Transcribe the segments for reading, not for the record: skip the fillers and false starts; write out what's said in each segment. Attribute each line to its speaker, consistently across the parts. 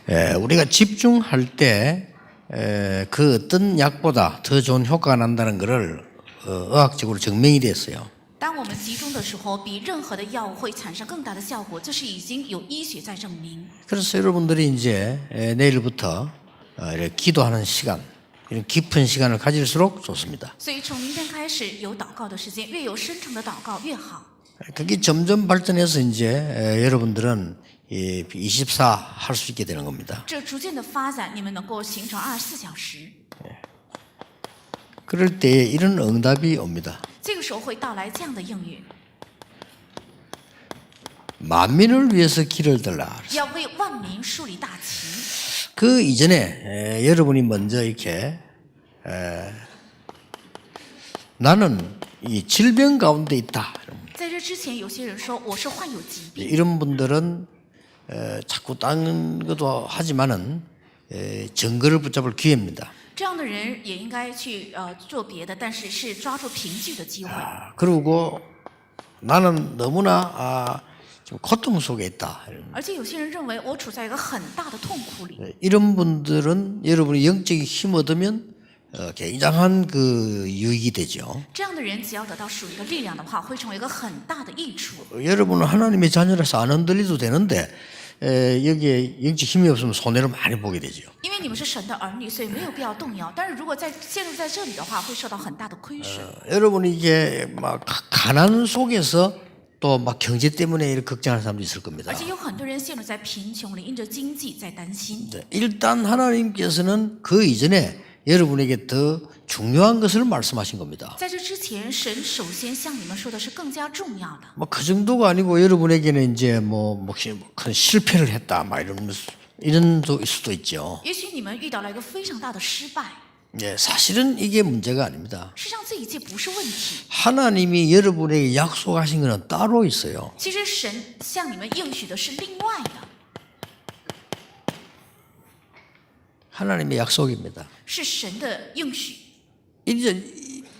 Speaker 1: 우리가 집중할 때 그 어떤 약보다 더 좋은 효과가 난다는 것을 의학적으로 증명이 됐어요.
Speaker 2: 当我们集中的时候，比任何的药物会产生更大的效果，这是已经有医学在证明。
Speaker 1: 그래서 여러분들이 이제 내일부터 이렇게 기도하는 시간, 이런 깊은 시간을 가질수록 좋습니다.
Speaker 2: 所以从明天开始有祷告的时间，越有深层的祷告越好。
Speaker 1: 그게 점점 발전해서 이제 여러분들은 24 할 수 있게 되는 겁니다.
Speaker 2: 这逐渐的发展，你们能够形成24小时。
Speaker 1: 그럴 때 이런 응답이 옵니다.
Speaker 2: 这个时候会到来这样的应允，
Speaker 1: 만민을 위해서 길을 들라.
Speaker 2: 要为万民树立大旗。
Speaker 1: 그 이전에 여러분이 먼저 이렇게 나는 이 질병 가운데 있다.
Speaker 2: 在这之前，有些人说我是患有疾病，
Speaker 1: 이런 분들은 자꾸 딴 것도 하지만은 증거를 붙잡을 기회입니다.
Speaker 2: 这样的人也应该去做别的，但是是抓住凭据的机会。
Speaker 1: 그리고 나는 너무나 좀 고통 속에 있다.
Speaker 2: 而且有些人认为我处在一个很大的痛苦里，
Speaker 1: 이런 분들은 여러분이 영적인 힘 얻으면 굉장한 그 유익이 되죠.
Speaker 2: 这样的人只要得到属灵的力量的话，会成为一个很大的益处。
Speaker 1: 여러분은 하나님의 자녀라서 안 흔들려도 되는데 여기에 영적 힘이 없으면 손해를 많이 보게 되죠.
Speaker 2: 因为你们是神的儿女，所以没有必要动摇。但是如果陷入在这里的话，会受到很大的亏损。
Speaker 1: 여러분이 이게 막 가난 속에서 또 막 경제 때문에 이렇게 걱정하는 사람도 있을 겁니다.
Speaker 2: 而且有很多人陷入在贫穷里，因着经济在担心。
Speaker 1: 일단 하나님께서는 그 이전에 여러분에게 더 중요한 것을 말씀하신 겁니다.
Speaker 2: 在这之前，神首先向你们说的是更加重要的。
Speaker 1: 뭐 그 정도가 아니고 여러분에게는 이제 뭐 큰 실패를 했다, 막 이런 수도 있죠.
Speaker 2: 也许你们遇到了一个非常大的失败，
Speaker 1: 예, 사실은 이게 문제가 아닙니다.
Speaker 2: 实际上这一切不是问题。
Speaker 1: 하나님이 여러분에게 약속하신 것은 따로 있어요.
Speaker 2: 其实神向你们应许的是另外的，
Speaker 1: 하나님의 약속입니다.
Speaker 2: 是神的应许。
Speaker 1: 이제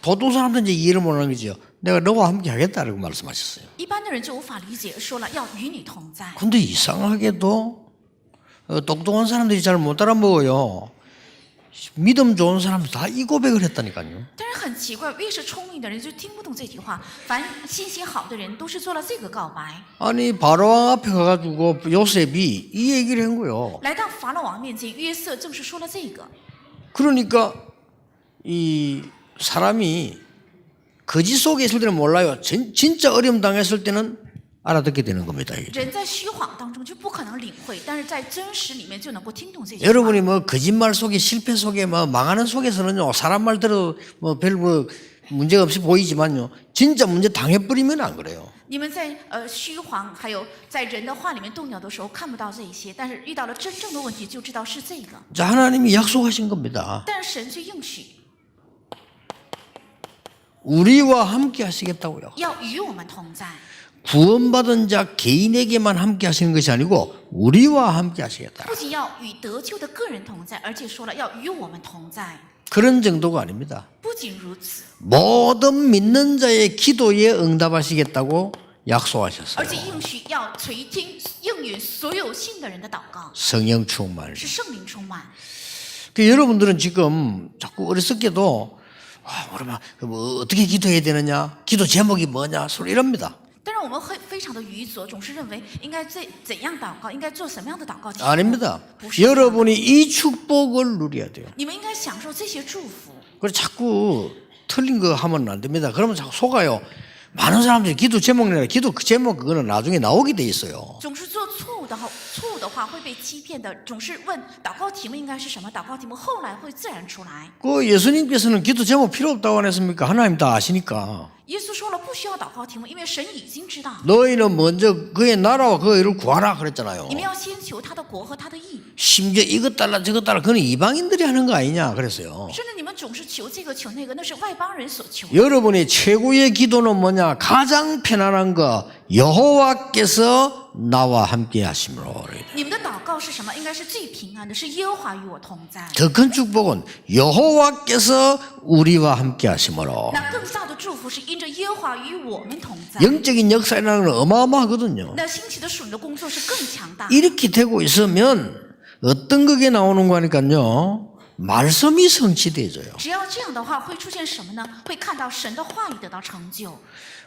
Speaker 1: 보통 사람들은 이제 이해를 못하는 거죠. 내가 너와 함께 하겠다라고 말씀하셨어요.
Speaker 2: 一般的人就无法理解，说了要与你同在。
Speaker 1: 근데 이상하게도 똑똑한 사람들이 잘 못 알아먹어요. 믿음 좋은 사람들 다 이 고백을 했다니까요.
Speaker 2: 但是很奇怪，越是聪明的人就听不懂这句话。凡信心好的人都是做了这个告白。
Speaker 1: 아니 바로왕 앞에 가가지고 요셉이 이 얘기를 한 거예요.
Speaker 2: 来到法老王面前，约瑟正是说了这个。
Speaker 1: 그러니까 이 사람이 거짓 속에 있을 때는 몰라요. 진짜 어려움 당했을 때는 알아듣게 되는 겁니다. 이게.
Speaker 2: 人在虚谎当中就不可能领会，但是在真实里面就能够听懂这句话。
Speaker 1: 여러분이 뭐 거짓말 속에 실패 속에 뭐 망하는 속에서는요 사람 말 들어도 뭐 별 뭐 문제가 없이 보이지만요 진짜 문제 당해버리면 안 그래요.
Speaker 2: 你们在虚谎还有在人的话里面动摇的时候看不到这一些，但是遇到了真正的问题就知道是这个。
Speaker 1: 자, 하나님이 약속하신 겁니다.
Speaker 2: 但是神却应许
Speaker 1: 우리와 함께 하시겠다고요.
Speaker 2: 要与我们同在，
Speaker 1: 구원받은 자 개인에게만 함께 하시는 것이 아니고 우리와 함께 하시겠다.
Speaker 2: 不仅要与得救的个人同在，而且说了要与我们同在。
Speaker 1: 그런 정도가 아닙니다.
Speaker 2: 不仅如此，
Speaker 1: 모든 믿는 자의 기도에 응답하시겠다고
Speaker 2: 而
Speaker 1: 약속하셨어요.
Speaker 2: 且应许要垂听应允所有信的人的祷告，
Speaker 1: 성령 충만.
Speaker 2: 是圣灵充满。
Speaker 1: 그 여러분들은 지금 자꾸 어리석게도 그러면 뭐 어떻게 기도해야 되느냐, 기도 제목이 뭐냐, 소리 이럽니다.
Speaker 2: 但是我们会非常的愚拙，总是认为应该怎样祷告，应该做什么样的祷告题目。
Speaker 1: 아닙니다.
Speaker 2: 不是这样的，
Speaker 1: 여러분이 이 축복을 누려야 돼요.
Speaker 2: 你们应该享受这些祝福。
Speaker 1: 그래서 자꾸 틀린 거 하면 안 됩니다. 그러면 자꾸 속아요. 많은 사람들이 기도 제목 내라. 기도 그 제목 그거는 나중에 나오게 돼 있어요.
Speaker 2: 总是做错误的话会被欺骗的，总是问祷告题目应该是什么，祷告题目后来会自然出来。
Speaker 1: 그 예수님께서는 기도 제목 필요 없다고 안 했습니까? 하나님 다 아시니까.
Speaker 2: 耶稣说了不需要祷告题目，因为神已经知道。
Speaker 1: 너희는 먼저 그의 나라와 그 의를 구하라 그랬잖아요.
Speaker 2: 你们要先求他的国和他的义，
Speaker 1: 심지어 이것 달라 저것 달라 그건 이방인들이 하는 거 아니냐 그랬어요.
Speaker 2: 甚至你们总是求这个求那个，那是外邦人所求。
Speaker 1: 여러분의 최고의 기도는 뭐냐? 가장 편안한 거 여호와께서 나와 함께 하심으로.
Speaker 2: 你们的祷告是什么？应该是最平安的，是耶和华与我同在。
Speaker 1: 더 큰 축복은 여호와께서 우리와 함께 하심으로.
Speaker 2: 那更大的祝福是因着耶和华与我们同在。
Speaker 1: 영적인 역사라는 건 어마어마하거든요.
Speaker 2: 那兴起的属灵的工作是更强大。
Speaker 1: 이렇게 되고 있으면 어떤 그게 나오는 거니까요. 말씀이 성취되어져요.
Speaker 2: 只要这样的话，会出现什么呢？会看到神的话语得到成就。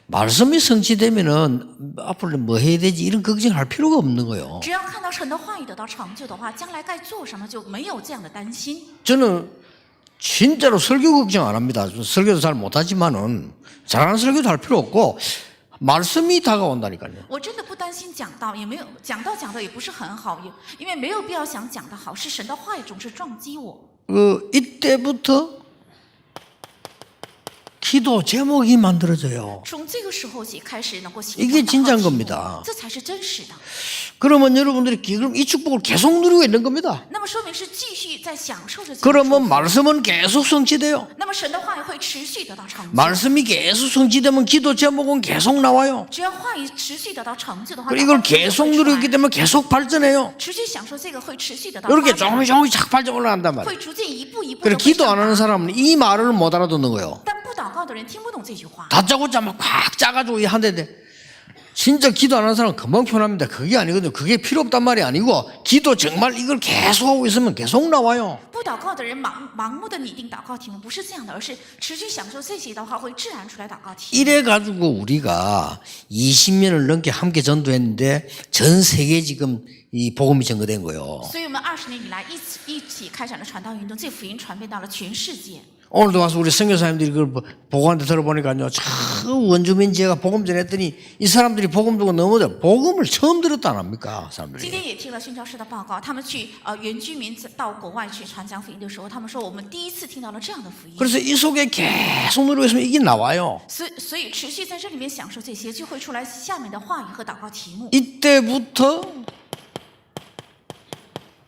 Speaker 1: 말씀이 성취되면은 앞으로 뭐 해야 되지 이런 걱정할 필요가 없는 거예요.
Speaker 2: 只要看到神的话语得到成就的话，将来该做什么就没有这样的担心。
Speaker 1: 저는 진짜로 설교 걱정 안 합니다. 설교도 잘 못하지만은 잘하는 설교도 할 필요 없고 말씀이 다가온다니까요.
Speaker 2: 我真的不担心讲道，也没有讲道也不是很好，因为没有必要想讲得好，是神的话语总是撞击我。
Speaker 1: 이때부터 기도 제목이 만들어져요.
Speaker 2: 从这个时候起开始能够形
Speaker 1: 이게
Speaker 2: 成
Speaker 1: 진짜인
Speaker 2: 祷告题目
Speaker 1: 겁니다.
Speaker 2: 这才是真实的。
Speaker 1: 그러면 여러분들이 그럼 이 축복을 계속 누리고 있는 겁니다.
Speaker 2: 那么说明是继续在享受着这个祝
Speaker 1: 그러면
Speaker 2: 福。
Speaker 1: 말씀은 계속 성취돼요.
Speaker 2: 那么神的话语会持续得到成就。
Speaker 1: 말씀이 계속 성취되면 기도 제목은 계속 나와요.
Speaker 2: 只要话语持续得到成就的话，
Speaker 1: 그리고 이걸
Speaker 2: 祷告题目
Speaker 1: 계속
Speaker 2: 会出来
Speaker 1: 누리기 때문에 계속 발전해요.
Speaker 2: 持续享受这个会持续得到
Speaker 1: 이렇게
Speaker 2: 发展
Speaker 1: 조금씩 착 발전 올라간단 말이에요.
Speaker 2: 会逐渐一步一步
Speaker 1: 그래
Speaker 2: 的。
Speaker 1: 기도 안 하는 사람은 이 말을 못 알아듣는 거예요.
Speaker 2: 但不祷告的人听不懂这句话。
Speaker 1: 다짜고짜 막 꽉 짜가지고 한대 진짜 기도 안 하는 사람은 금방 편합니다. 그게 아니거든요. 그게 필요 없단 말이 아니고 기도 정말 이걸 계속 하고 있으면 계속 나와요.
Speaker 2: 不祷告的人盲目的拟定祷告题目，不是这样的，而是持续享受这些的话，会自然出来祷告题目。
Speaker 1: 이래 가지고 우리가 20년을 넘게 함께 전도했는데 전 세계에 지금 이 복음이 전거된 거예요.
Speaker 2: 所以我们20年以来一起开展了传道运动，这福音传遍到了全世界。
Speaker 1: 오늘도 와서 우리 선교사님들이 그걸 보고한테 들어보니까요. 참 원주민 지혜가 복음 전했더니 이 사람들이 복음 듣고 너무 복음을 처음 들었다 안 합니까?
Speaker 2: 今
Speaker 1: 사람들이.
Speaker 2: 天也听了宣教士的报告，他们去原居民到国外去传讲福音的时候，他们说我们第一次听到了这样的福音。
Speaker 1: 그래서 이 속에 계속 누리고 있으면 이게 나와요.
Speaker 2: 所以持续在这里面享受这些，就会出来下面的话语和祷告题目。
Speaker 1: 이때부터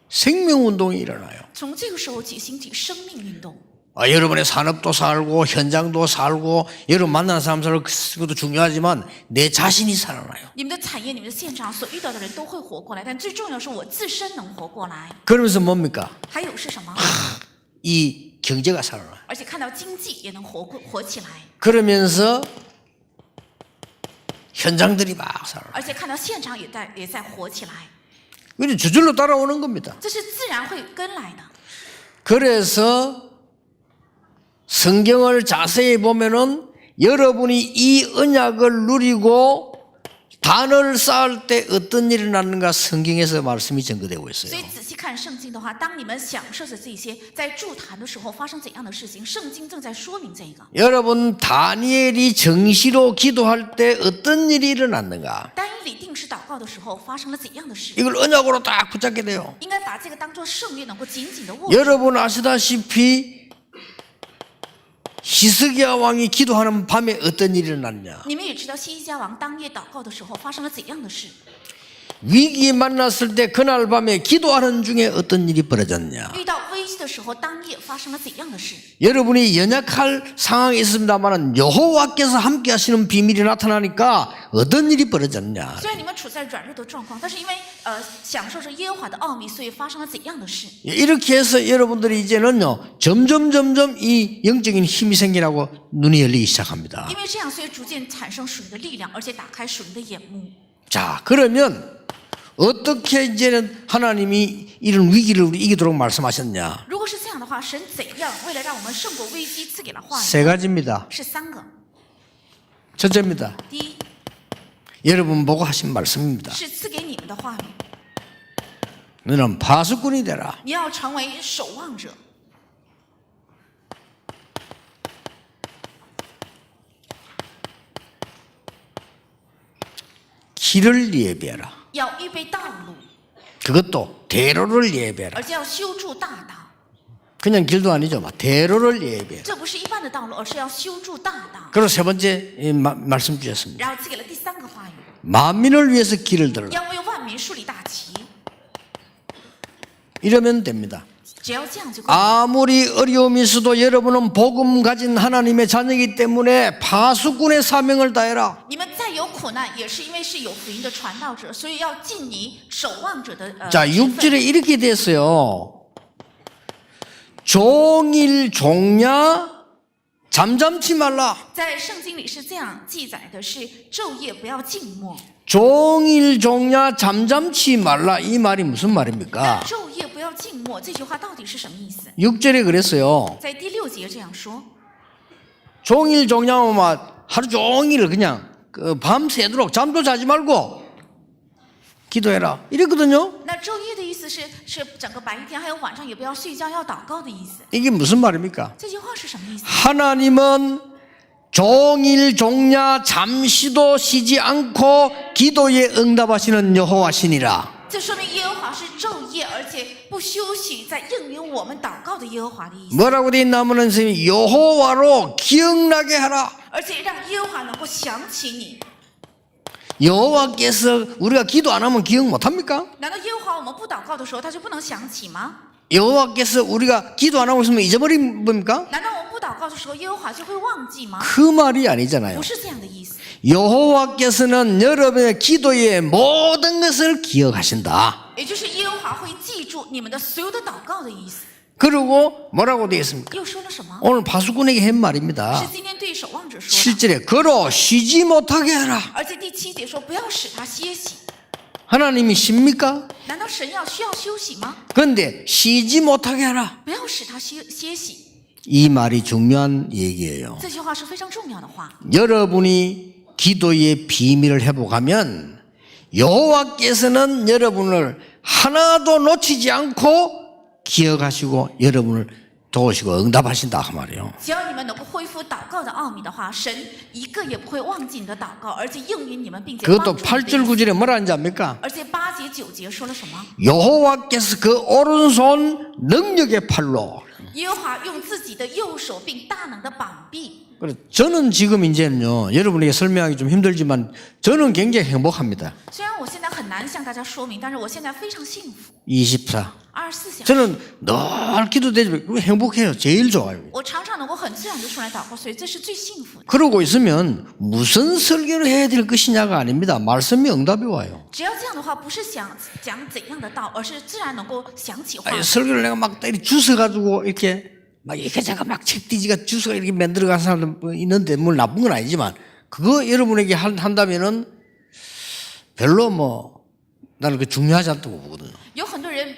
Speaker 1: 생명운동이 일어나요.
Speaker 2: 从这个时候起兴起生命运动。
Speaker 1: 여러분의 산업도 살고 현장도 살고 여러분 만나는 사람 살고 그것도 중요하지만 내 자신이 살아나요.
Speaker 2: 你们的产业、你们的现场所遇到的人都会活过来，但最重要是我自身能活过来。
Speaker 1: 그러면서 뭡니까?
Speaker 2: 还有是什么？
Speaker 1: 이 경제가 살아나요.
Speaker 2: 而且看到经济也能活起来，
Speaker 1: 그러면서 현장들이 막 살아나요.
Speaker 2: 而且看到现场也在活起来，
Speaker 1: 이게 저절로 따라오는 겁니다.
Speaker 2: 这是自然会跟来的。
Speaker 1: 그래서 성경을 자세히 보면은 여러분이 이 언약을 누리고 단을 쌓을 때 어떤 일이 났는가 성경에서 말씀이 전거되고 있어요.
Speaker 2: 所以仔细看圣经的话，当你们享受着这些，在筑坛的时候发生怎样的事情，圣经正在说明这个。
Speaker 1: 여러분 다니엘이 정시로 기도할 때 어떤 일이 일어났는가?
Speaker 2: 单一里定时祷告的时候发生了怎样的事？
Speaker 1: 이걸 언약으로 딱 붙잡게 돼요.
Speaker 2: 应该把这个当作圣约，能够紧紧的握住。
Speaker 1: 여러분 아시다시피 히스기야 왕이 기도하는 밤에 어떤 일이 일어났냐?
Speaker 2: 你们也知道西西家王当夜祷告的时候发生了怎样的事？
Speaker 1: 위기 만났을 때 그날 밤에 기도하는 중에 어떤 일이 벌어졌냐?
Speaker 2: 遇到危机的时候，当夜发生了怎样的事？
Speaker 1: 여러분이 연약할 상황이 있습니다만 여호와께서 함께 하시는 비밀이 나타나니까 어떤 일이 벌어졌냐?
Speaker 2: 虽然你们处在软弱的状况，但是因为享受着耶和华的奥秘，所以发生了怎样的事？
Speaker 1: 이렇게 해서 여러분들이 이제는요 점점 이 영적인 힘이 생기라고 눈이 열리기 시작합니다.
Speaker 2: 因为这样，所以逐渐产生属灵的力量，而且打开属灵的眼目。
Speaker 1: 자, 그러면 어떻게 이제는 하나님이 이런 위기를 우리 이기도록 말씀하셨냐?
Speaker 2: 如果是这样的话，神怎样为了让我们胜过危机，赐给了话语？
Speaker 1: 세 가지입니다.
Speaker 2: 是3个。
Speaker 1: 첫째입니다.
Speaker 2: 第一
Speaker 1: 여러분 보고 하신 말씀입니다.
Speaker 2: 是赐给你们的话语，
Speaker 1: 너는 파수꾼이 되라.
Speaker 2: 你要成为守望者，
Speaker 1: 길을 예비해라.
Speaker 2: 要预备道路，
Speaker 1: 그것도 대로를 예비해라.
Speaker 2: 而且要修筑大道。
Speaker 1: 그냥 길도 아니죠. 막 대로를 예비해라.
Speaker 2: 这不是一般的道路，而是要修筑大道。
Speaker 1: 그리고 세 번째 말씀 주셨습니다.
Speaker 2: 然后赐给了第3个话语，
Speaker 1: 만민을 위해서 길을 들라.
Speaker 2: 要为万民树立大旗。
Speaker 1: 이러면 됩니다.
Speaker 2: 只要这样就够了。
Speaker 1: 아무리 어려움이 있어도 여러분은 복음 가진 하나님의 자녀이기 때문에 파수꾼의 사명을 다해라.
Speaker 2: 你们再有苦难，也是因为是有福音的传道者，所以要尽你守望者的
Speaker 1: 자,
Speaker 2: 职分。
Speaker 1: 6절에 이렇게 됐어요. 종일 종야 잠잠치 말라.
Speaker 2: 在圣经里是这样记载的：是昼夜不要静默。
Speaker 1: 종일 종야 잠잠치 말라. 이 말이 무슨 말입니까?
Speaker 2: 昼夜不要要静默，这句话到底是什么意思？
Speaker 1: 6절에 그랬어요.
Speaker 2: 在第6节这样说，
Speaker 1: 종일 종량만 하루 종일 그냥 밤새도록 잠도 자지 말고 기도해라. 이랬거든요.
Speaker 2: 那昼夜的意思是整个白天还有晚上也不要睡觉，要祷告的意思。
Speaker 1: 이게 무슨 말입니까?
Speaker 2: 这句话是什么意思？
Speaker 1: 하나님은 종일 종야 잠시도 쉬지 않고 기도에 응답하시는 여호와시니라.
Speaker 2: 这说明耶和华是昼夜而且不休息，在应允我们祷告的耶和华的意思。
Speaker 1: 뭐라고 돼 있나면은 선생님이 여호와로 기억나게 하라.
Speaker 2: 而且让耶和华能够想起你。
Speaker 1: 여호와께서 우리가 기도 안 하면 기억 못 합니까?
Speaker 2: 难道耶和华我们不祷告的时候，他就不能想起吗？
Speaker 1: 여호와께서 우리가 기도 안 하고 있으면 잊어버린 겁니까?
Speaker 2: 难道我们不祷告的时候，耶和华就会忘记吗？
Speaker 1: 그 말이 아니잖아요.
Speaker 2: 不是这样的意思。
Speaker 1: 여호와께서는 여러분의 기도의 모든 것을 기억하신다.
Speaker 2: 也就是耶和华会记住你们的所有的祷告的意思。
Speaker 1: 그리고 뭐라고 되어 있습니까?
Speaker 2: 又说了什么？
Speaker 1: 오늘 바수꾼에게 한 말입니다.
Speaker 2: 是今天对守望者说的。
Speaker 1: 7절에 걸어 쉬지 못하게 하라.
Speaker 2: 而且第7节说，不要使他歇息。
Speaker 1: 하나님이 쉽니까?
Speaker 2: 难道神需要休息吗？
Speaker 1: 그런데 쉬지 못하게 하라.
Speaker 2: 不要使他歇息。
Speaker 1: 이 말이 중요한 얘기예요.
Speaker 2: 这句话是非常重要的话。
Speaker 1: 여러분이 기도의 비밀을 회복하면 여호와께서는 여러분을 하나도 놓치지 않고 기억하시고 여러분을 도우시고 응답하신다 그 말이에요.
Speaker 2: 只要你们能够恢复祷告的奥秘的话，神一个也不会忘记你的祷告，而且应允你们，并且帮
Speaker 1: 그것도
Speaker 2: 助你
Speaker 1: 8절
Speaker 2: 们。
Speaker 1: 9절에 뭐라 하는지 압니까?
Speaker 2: 而且8节9节说了什么？
Speaker 1: 여호와께서 그 오른손 능력의 팔로.
Speaker 2: 耶和华用自己的右手并大能的膀臂。
Speaker 1: 그래서 저는 지금 이제는요 여러분에게 설명하기 좀 힘들지만 저는 굉장히 행복합니다.
Speaker 2: 虽然我现在很难向大家说明，但是我现在非常幸福。
Speaker 1: 24.
Speaker 2: 24小时，
Speaker 1: 저는 늘 기도되지만 행복해요. 제일 좋아요.
Speaker 2: 我常常能够很自然的出来祷告，所以这是最幸福的。
Speaker 1: 그러고 있으면 무슨 설교를 해야 될 것이냐가 아닙니다. 말씀이 응답이 와요.
Speaker 2: 只要这样的话，不是想讲怎样的道，而是自然能够想起话。
Speaker 1: 아니, 설교를 내가 막 이렇게 주워가지고 이렇게 막 이렇게 제가 막 책디지가 주워가 이렇게 만들어간 사람들 뭐 있는데 뭘 나쁜 건 아니지만 그거 여러분에게 한다면은 별로 뭐 나는 그 중요하지 않다고 보거든요.
Speaker 2: 有很多人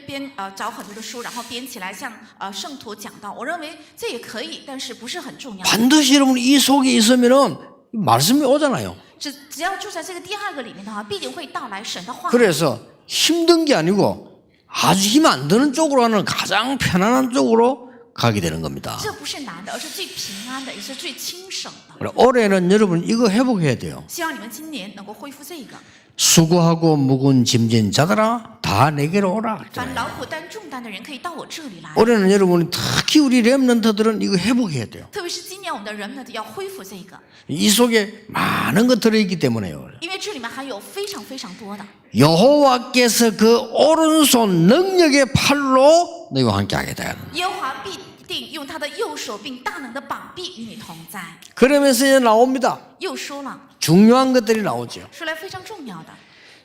Speaker 2: 找很多的书，然后编起来向圣徒讲道。我认为这也可以，但是不是很重要。
Speaker 1: 반드시 여러분 이 속에 있으면은 말씀이 오잖아요.
Speaker 2: 只要住在这个第2个里面的话，必定会到来神的话。
Speaker 1: 그래서 힘든 게 아니고 아주 힘 안 드는 쪽으로 하는 가장 편안한 쪽으로 가게 되는 겁니다.
Speaker 2: 这不是难的，而是最平安的，也是最轻省的。
Speaker 1: 그래, 올해는 여러분 이거 회복해야 돼요.
Speaker 2: 希望你们今年能够恢复这个。
Speaker 1: 수고하고 무거운 짐진 자들아 다 내게로 오라.
Speaker 2: 凡劳苦担重担的人，可以到我这里来。
Speaker 1: 올해는 여러분이 특히 우리 렘넌트들은 이거 회복해야 돼요.
Speaker 2: 特别是今年我们的人们要恢复这个，
Speaker 1: 이 속에 많은 것 들어있기 때문에요.
Speaker 2: 因为这里面还有非常非常多的。
Speaker 1: 여호와께서 그 오른손 능력의 팔로 너희와 함께하게 되는.
Speaker 2: 耶和华必定用他的右手并大能的膀臂与你同在。
Speaker 1: 그러면서 이제 나옵니다.
Speaker 2: 又说了，
Speaker 1: 중요한 것들이 나오죠.
Speaker 2: 说来非常重要的，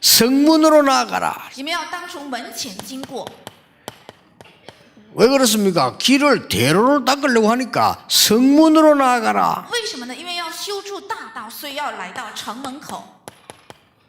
Speaker 1: 성문으로 나아가라.
Speaker 2: 你们要当从门前经过。
Speaker 1: 왜 그렇습니까? 길을 대로를 닦으려고 하니까 성문으로 나아가라.
Speaker 2: 为什么呢？因为要修筑大道，所以要来到城门口。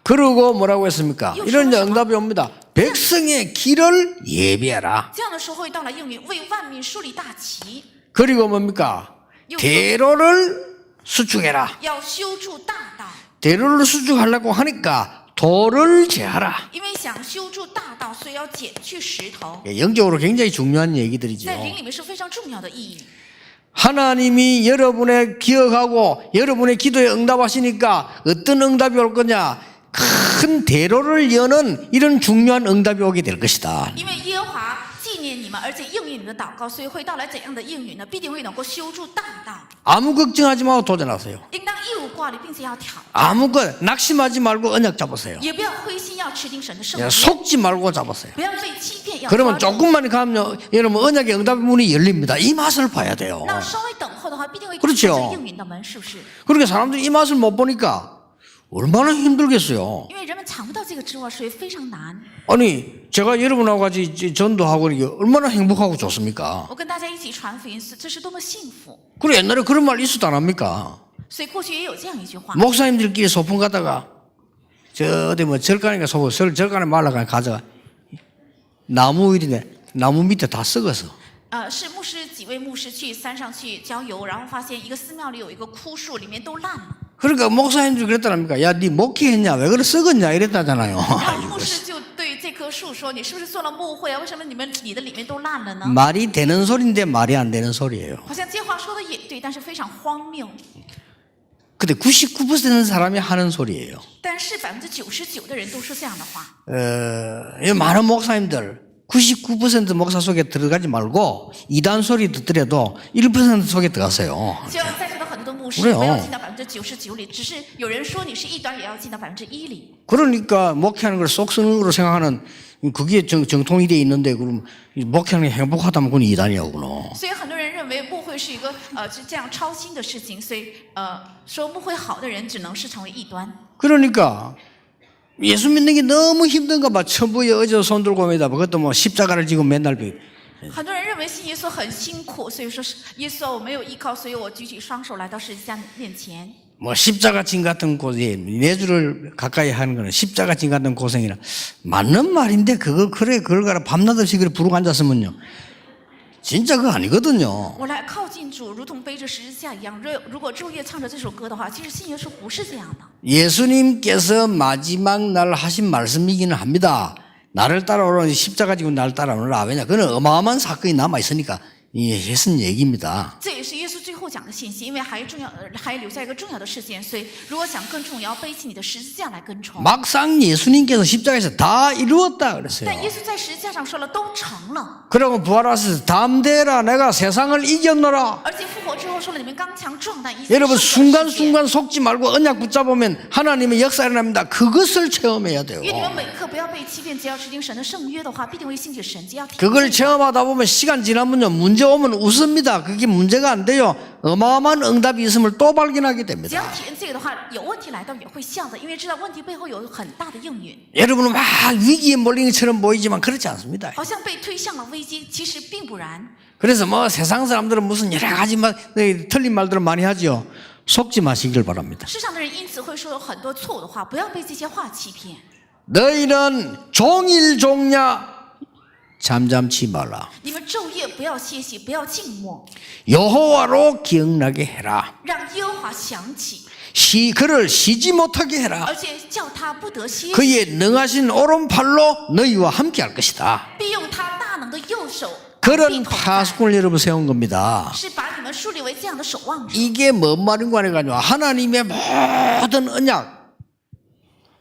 Speaker 1: 그러고 뭐라고 했습니까? 이런 이제 응답이 옵니다. 백성의 길을 예비하라.
Speaker 2: 这样的时候会到来应允，为万民树立大旗，
Speaker 1: 그리고 뭡니까? 대로를 수축해라.
Speaker 2: 要修筑大道。
Speaker 1: 대로를 수축하려고 하니까 돌을 제하라.
Speaker 2: 因为想修筑大道，所以要剪去石头。
Speaker 1: 영적으로 굉장히 중요한 얘기들이죠.
Speaker 2: 在灵里面是非常重要的意义。
Speaker 1: 하나님이 여러분의 기억하고 여러분의 기도에 응답하시니까 어떤 응답이 올 거냐? 큰 대로를 여는 이런 중요한 응답이 오게 될 것이다.
Speaker 2: 因为耶和华纪念你们，而且应允你们的祷告，所以会到来怎样的应允呢？必定会能够修筑大道。
Speaker 1: 아무 걱정하지 말고 도전하세요.
Speaker 2: 应当一无挂虑，并且要挑，
Speaker 1: 아무 것 낙심하지 말고 언약 잡으세요.
Speaker 2: 也不要灰心，要持定神的圣
Speaker 1: 야,
Speaker 2: 约，
Speaker 1: 속지 말고 잡으세요.
Speaker 2: 不要被欺骗，要
Speaker 1: 그러면
Speaker 2: 抓住。
Speaker 1: 조금만 가면 여러분 언약의 응답의 문이 열립니다. 이 맛을 봐야 돼요.
Speaker 2: 那稍微等候的话，必定会
Speaker 1: 그렇죠
Speaker 2: 看到这应允的门，是不是？
Speaker 1: 그렇게 사람들이 이 맛을 못 보니까 얼마나 힘들겠어요.
Speaker 2: 因为人们尝不到这个之味，所以非常难。
Speaker 1: 아니 제가 여러분하고 같이 전도하고 이게 얼마나 행복하고 좋습니까?
Speaker 2: 我跟大家一起传福音，这是多么幸福！
Speaker 1: 그리고 옛날에 그런 말 있어도 안 합니까?
Speaker 2: 所以过去也有这样一句话：
Speaker 1: 목사님들끼리 소풍 가다가 저 어디 뭐 절간인가 소풍 절간에 말라가 가져가 나무 일이네 나무 밑에 다 썩어서.
Speaker 2: 是牧师几位牧师去山上去郊游，然后发现一个寺庙里有一个枯树，里面都烂了。
Speaker 1: 그러니까 목사님들이 그랬다랍니까? 야, 네 목회했냐? 왜 그래 썩었냐? 이랬다잖아요.
Speaker 2: 然后牧师就对这棵树说：“你是不是做了牧会啊？为什么你的里面都烂了呢？”
Speaker 1: 말이 되는 소리인데 말이 안 되는 소리예요.
Speaker 2: 好像这话说的也对，但是非常荒谬。
Speaker 1: 근데 99% 사람이 하는 소리예요.
Speaker 2: 但是99%的人都说这样的话。
Speaker 1: 많은 목사님들 99% 목사 속에 들어가지 말고 이단 소리 듣더라도 1% 속에 들어가세요.
Speaker 2: 希望在座的很多的牧师
Speaker 1: 그래요
Speaker 2: 不要进到99%里，只是有人说你是异端，也要进到1%里。
Speaker 1: 그러니까 목회하는 걸 쏙 쓰는 거로 생각하는 그게 정통이 돼 있는데 그럼 목회하는 게 행복하다면 그건 이단이야 그거는.
Speaker 2: 所以很多人认为牧会是一个是这样超新的事情，所以说牧会好的人只能是成为异端。
Speaker 1: 그러니까 예수 믿는 게 너무 힘든가 봐. 천부에 어져 손 들고 매다. 그것도 뭐 십자가를 지고 맨날
Speaker 2: 很多人认为信耶稣很辛苦，所以说是耶稣啊，我没有依靠，所以我举起双手来到十字架面前。
Speaker 1: 뭐 십자가 진 같은 고생, 내주를 가까이 하는 거는 십자가 진 같은 고생이라 맞는 말인데 그걸 가라 밤낮 없이 그래 부르고 앉았으면요. 진짜 그거 아니거든요.
Speaker 2: 我来靠近主，如同背着十字架一样。如果昼夜唱着这首歌的话，其实信耶稣不是这样的。
Speaker 1: 예수님께서 마지막 날 하신 말씀이기는 합니다. 나를 따라오라 십자가 지고 나를 따라오라. 왜냐? 그는 어마어마한 사건이 남아 있으니까 했은 얘기입니다.
Speaker 2: 这也是耶稣最后讲的信息，因为还留下一个重要的事件，所以如果想跟从，也要背起你的十字架来跟从。
Speaker 1: 막상 예수님께서 십자가에서 다 이루었다 그랬어요.
Speaker 2: 但耶稣在十字架上说了，都成了。
Speaker 1: 그리고 부활하셔서 담대라 내가 세상을 이겼노라.
Speaker 2: 而且复活之后说了，你们刚强壮胆，一
Speaker 1: 여러분 순간순간 속지 말고 언약 붙잡으면 하나님의 역사 일어납니다. 그것을 체험해야 돼요.
Speaker 2: 因为你们每刻不要被欺骗，只要持定神的圣约的话，必定会兴起神迹。要体
Speaker 1: 그걸
Speaker 2: 验。
Speaker 1: 체험하다 보면 시간 지나면요 문제 오면 웃습니다. 그게 문제가 안 돼요. 어마어마한 응답이 있음을 또 발견하게
Speaker 2: 只
Speaker 1: 됩니다.
Speaker 2: 要体验这个的话，有问题来到也会笑的，因为知道问题背后有很大的应允。
Speaker 1: 여러분은 막 위기에 몰린 것처럼 보이지만 그렇지 않습니다.
Speaker 2: 好像被推向了危机，其实并不然。
Speaker 1: 그래서 뭐 세상 사람들은 무슨 여러 가지 틀린 말들을 많이 하죠. 속지 마시길 바랍니다.
Speaker 2: 世上的人因此会说有很多错误的话，不要被这些话欺骗。
Speaker 1: 너희는 종일 종냐 잠잠치 말라.
Speaker 2: 你们昼夜不要歇息，不要静默，
Speaker 1: 여호와로 기억나게 해라.
Speaker 2: 让耶和华想起，
Speaker 1: 그를 쉬지 못하게 해라.
Speaker 2: 而且叫他不得歇息，
Speaker 1: 그의 능하신 오른팔로 너희와 함께 할 것이다.
Speaker 2: 必用他大能的右手
Speaker 1: 그런
Speaker 2: 并同在，
Speaker 1: 파수꾼을 여러분 세운 겁니다.
Speaker 2: 是把你们树立为这样的守望者。
Speaker 1: 이게 뭔 말인가 해가지고 하나님의 모든 언약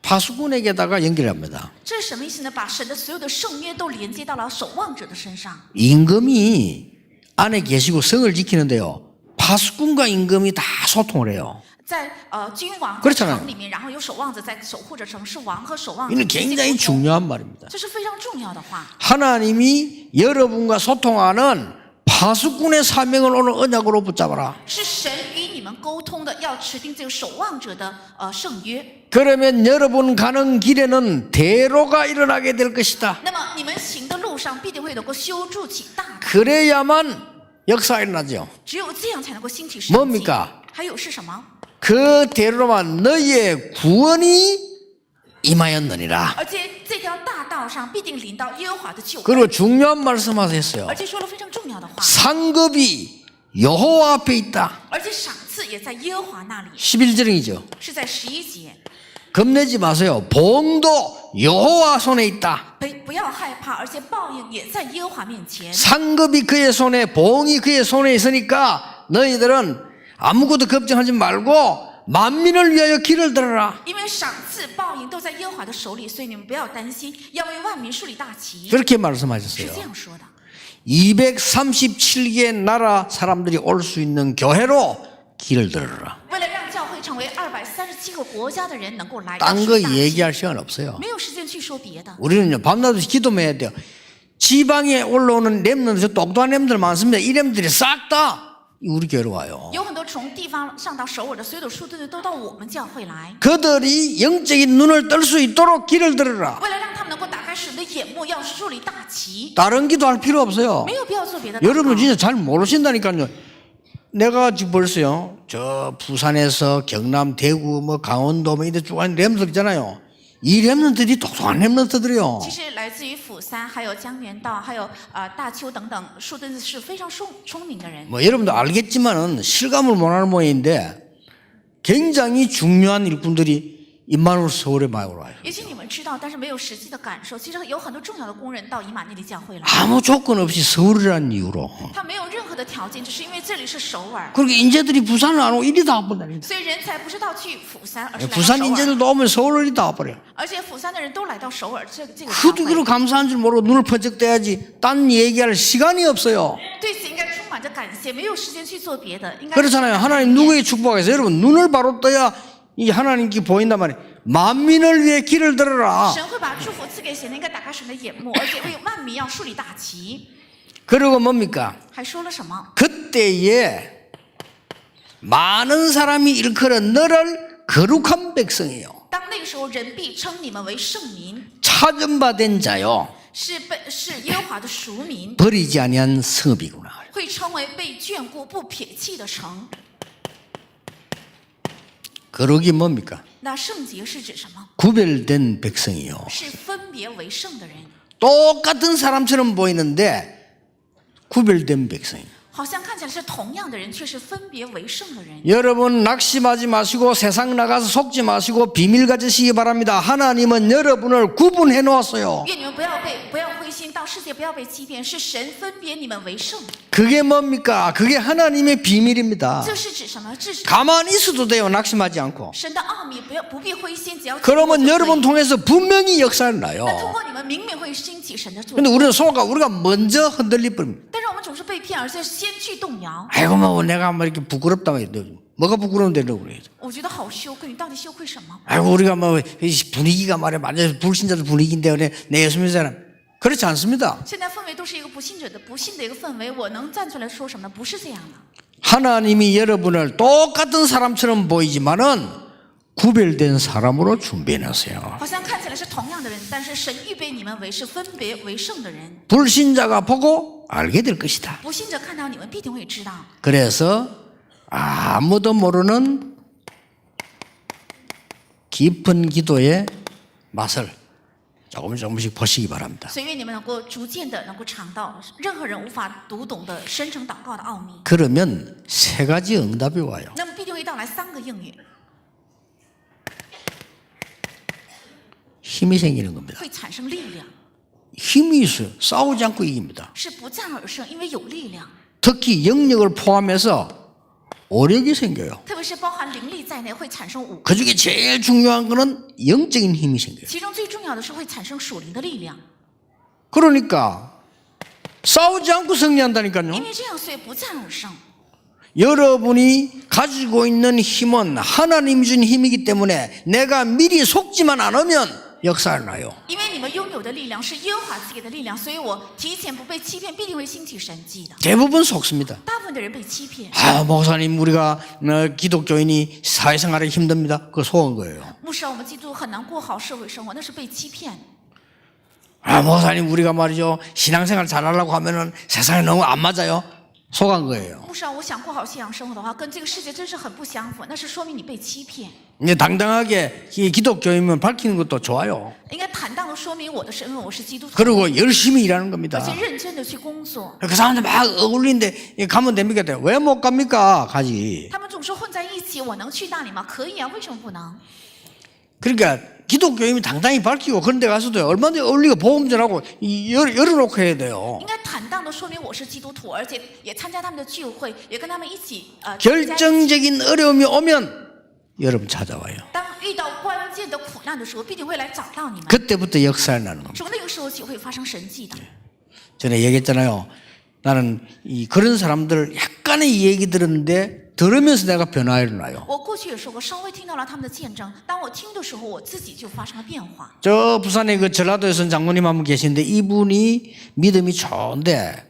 Speaker 1: 파수꾼에게다가 연결합니다.
Speaker 2: 这是什么意思呢？把神的所有的圣约都连接到了守望者的身上。
Speaker 1: 임금이 안에 계시고 성을 지키는데요. 파수꾼과 임금이 다 소통을 해요.
Speaker 2: 在君王
Speaker 1: 그렇잖아요
Speaker 2: 城里面，然后有守望者在守护着城，是王和守望者
Speaker 1: 이는
Speaker 2: 之间
Speaker 1: 굉장히
Speaker 2: 沟通，
Speaker 1: 중요한 말입니다.
Speaker 2: 这是非常重要的话。
Speaker 1: 하나님이 여러분과 소통하는 파수꾼의 사명을 오늘 언약으로 붙잡아라.
Speaker 2: 是神与你们沟通的，要持定这个守望者的圣约。
Speaker 1: 그러면 여러분 가는 길에는 대로가 일어나게 될 것이다.
Speaker 2: 那么你们行的路上必定会能够修筑起大道，
Speaker 1: 그래야만 역사가 일어나죠.
Speaker 2: 只有这样才能够兴起神迹。
Speaker 1: 뭡니까?
Speaker 2: 还有是什么？
Speaker 1: 그 대로로만 너희의 구원이 임하였느니라.
Speaker 2: 而且这条大道上必定临到耶和华的救恩，
Speaker 1: 그리고 중요한 말씀하셨어요.
Speaker 2: 而且说了非常重要的话，
Speaker 1: 상급이 여호와 앞에 있다.
Speaker 2: 而且赏赐也在耶和华那里，
Speaker 1: 11절이죠.
Speaker 2: 是在11节。
Speaker 1: 겁내지 마세요. 보응도 여호와 손에 있다.
Speaker 2: 不要害怕，而且报应也在耶和华面前。
Speaker 1: 상급이 그의 손에, 보응이 그의 손에 있으니까 너희들은 아무것도 걱정하지 말고 만민을 위하여 길을 들어라.
Speaker 2: 因为赏赐报应都在耶和华的手里，所以你们不要担心，要为万民树立大旗。
Speaker 1: 그렇게
Speaker 2: 是
Speaker 1: 말씀하셨어요.
Speaker 2: 这样说的。
Speaker 1: 237개 나라 사람들이 올 수 있는 교회로 길을 들어라.
Speaker 2: 为了让教会成为237个国家的人能够来，
Speaker 1: 딴
Speaker 2: 要
Speaker 1: 거
Speaker 2: 树立大旗
Speaker 1: 얘기할 시간 없어요.
Speaker 2: 没有时间去说别的。
Speaker 1: 우리는요 밤낮 없이 기도해야 돼요. 지방에 올라오는 렘넌트 똑똑한 렘들 많습니다. 이 렘들이 싹 다 우리 교회로 와요.
Speaker 2: 有很多从地方上到首尔的所有的数队都到我们教会来，
Speaker 1: 그들이 영적인 눈을 뜰 수 있도록 길을 들어라.
Speaker 2: 为了让他们能够打开神的眼目，要树立大旗，
Speaker 1: 다른 기도할 필요 없어요.
Speaker 2: 没有必要做别的祷告。
Speaker 1: 여러분 진짜 잘 모르신다니까요. 내가 지금 벌써요. 저 부산에서 경남, 대구, 뭐 강원도 뭐 이런 쭉 렘들 있잖아요. 이 렘넌트들이 똑똑한 렘넌트들이요.
Speaker 2: 其实来自于釜山，还有江原道，还有大邱等等，树墩子是非常聪明的人。
Speaker 1: 뭐 여러분도 알겠지만은 실감을 못하는 모양인데 굉장히 중요한 일꾼들이 임마누엘 서울에 많이 올라와요.
Speaker 2: 也许你们知道，但是没有实际的感受。其实有很多重要的工人到以马内利教会来，
Speaker 1: 아무 조건 없이 서울이라는 이유로.
Speaker 2: 他没有任何的条件，只是因为这里是首尔，
Speaker 1: 그렇게 인재들이 부산을 안 오고 이리 다 와버린다.
Speaker 2: 所以人才不是到去釜山，而是来到
Speaker 1: 부산
Speaker 2: 首尔。
Speaker 1: 인재들도 오면 서울로 이리 다 와버려.
Speaker 2: 而且釜山的人都来到首尔这个教
Speaker 1: 그도
Speaker 2: 会，
Speaker 1: 감사한 줄 모르고 눈을 번쩍 떼야지 딴 얘기할 시간이 없어요.
Speaker 2: 对此应该充满着感谢，没有时间去做别的。应该
Speaker 1: 그렇잖아요. 하나님 누구에게 축복하겠어요? 여러분 눈을 바로 떠야 이 하나님께 보인단 말이에요. 만민을 위해 길을 들어라.
Speaker 2: 神会把祝福赐给谁呢？应该打开神的眼目，而且为万民要树立大旗。
Speaker 1: 그리고 뭡니까?
Speaker 2: 还说了什么？
Speaker 1: 그때에 많은 사람이 일컬어 너를 거룩한 백성이요.
Speaker 2: 当那个时候，人必称你们为圣民，
Speaker 1: 찾은바된 자요.
Speaker 2: 是耶和华的赎民，
Speaker 1: 버리지 아니한 성읍이구나.
Speaker 2: 会称为被眷顾、不撇弃的城。
Speaker 1: 거룩이 뭡니까?
Speaker 2: 那圣洁是指什么？
Speaker 1: 구별된 백성이요.
Speaker 2: 是分别为圣的人，
Speaker 1: 똑같은 사람처럼 보이는데 구별된 백성이요.
Speaker 2: 好像看起来是同样的人，却是分别为圣的人。
Speaker 1: 여러분 낙심하지 마시고 세상 나가서 속지 마시고 비밀 가지시기 바랍니다. 하나님은 여러분을 구분해 놓았어요.
Speaker 2: 愿你们不要灰心，到世界不要被欺骗，是神分别你们为圣。
Speaker 1: 그게 뭡니까? 그게 하나님의 비밀입니다.
Speaker 2: 这是指什么？这是
Speaker 1: 가만히 있어도 돼요. 낙심하지 않고.
Speaker 2: 神的奥秘，不必灰心，只要
Speaker 1: 그러면
Speaker 2: 就
Speaker 1: 여러분
Speaker 2: 可以
Speaker 1: 통해서 분명히 역사를 나요.
Speaker 2: 那通过你们明明会兴起神的作
Speaker 1: 근데
Speaker 2: 为。
Speaker 1: 우리는 속아 우리가 먼저 흔들릴 뿐입니다.
Speaker 2: 但是我们总是被骗，而且先去动摇。
Speaker 1: 아이고 뭐 내가 뭐 이렇게 부끄럽다 말이야. 뭐가 부끄러운데 너 그래.
Speaker 2: 我觉得好羞愧，你到底羞愧什么？
Speaker 1: 아이고 우리가 뭐 분위기가 말이야 완전 불신자들 분위기인데 내 예수 믿는 사람 그렇지 않습니다.
Speaker 2: 现在氛围都是一个不信的一个氛围，我能站出来说什么呢？不是这样的。
Speaker 1: 하나님이 여러분을 똑같은 사람처럼 보이지만은 구별된 사람으로 준비해놨어요.
Speaker 2: 好像看起来是同样的人，但是神预备你们为是分别为圣的人。
Speaker 1: 불신자가 보고 알게 될 것이다.
Speaker 2: 不信者看到你们必定会知道。
Speaker 1: 그래서 아무도 모르는 깊은 기도의 맛을 조금씩 보시기 바랍니다.
Speaker 2: 所以愿你们能够逐渐的能够尝到任何人无法读懂的深层祷告的奥秘。
Speaker 1: 그러면 세 가지 응답이 와요.
Speaker 2: 那么必定会到来3个应允，
Speaker 1: 힘이 생기는 겁니다.
Speaker 2: 会产生力量，
Speaker 1: 힘이 있어요. 싸우지 않고 이깁니다.
Speaker 2: 是不战而胜，因为有力量。
Speaker 1: 특히 영역을 포함해서 오력이 생겨요.
Speaker 2: 特别是包含灵力在内，会产生武。
Speaker 1: 그중에 제일 중요한 거는 영적인 힘이 생겨요.
Speaker 2: 其中最重要的是会产生属灵的力量，
Speaker 1: 그러니까 싸우지 않고 승리한다니까요.
Speaker 2: 因为这样，所以不战而胜。
Speaker 1: 여러분이 가지고 있는 힘은 하나님이 준 힘이기 때문에 내가 미리 속지만 않으면 역사를 나요.
Speaker 2: 因为你们拥有的力量是耶和华赐给的力量，所以我提前不被欺骗，必定会兴起神迹的。
Speaker 1: 대부분 속습니다.
Speaker 2: 大部分的人被欺骗。
Speaker 1: 아, 목사님 우리가 기독교인이 사회생활이 힘듭니다. 그거 속은 거예요.
Speaker 2: 牧师，我们基督很难过好社会生活，那是被欺骗。
Speaker 1: 아, 목사님 우리가 말이죠 신앙생활 잘하려고 하면은 세상에 너무 안 맞아요. 속은 거예요.
Speaker 2: 牧师，我想过好信仰生活的话，跟这个世界真是很不相符，那是说明你被欺骗。
Speaker 1: 이제 당당하게 이 기독교인은 밝히는 것도 좋아요.
Speaker 2: 应该坦荡的说明我的身份，我是基督徒，
Speaker 1: 그리고 열심히 일하는
Speaker 2: 而
Speaker 1: 겁니다.
Speaker 2: 且认真的去工作。
Speaker 1: 그 사람들 막 어울리는데 가면 됩니까? 왜 못 갑니까? 가지.
Speaker 2: 他们总是混在一起，我能去那里吗？可以啊，为什么不能？
Speaker 1: 그러니까 기독교인이 당당히 밝히고 그런 데 가서도 얼마든지 어울리고 복음 전하고 열어놓고 해야 돼요.
Speaker 2: 应该坦荡的说明我是基督徒，而且也参加他们的聚会，也跟他们一起
Speaker 1: 결정적인 어려움이 오면 여러분 찾아와요.
Speaker 2: 当遇到关键的苦难的时候，必定会来找到你们。
Speaker 1: 그때부터 역사를 나는 겁니다.
Speaker 2: 从那个时候起会发生神迹的。
Speaker 1: 전에 얘기했잖아요. 나는 그런 사람들 약간의 얘기 들었는데 들으면서 내가 변화가 일어나요.
Speaker 2: 我过去也说过，稍微听到了他们的见证，当我听的时候，我自己就发生了变化。
Speaker 1: 저 부산에 그 전라도에선 장로님 한 분 계신데 이분이 믿음이 좋은데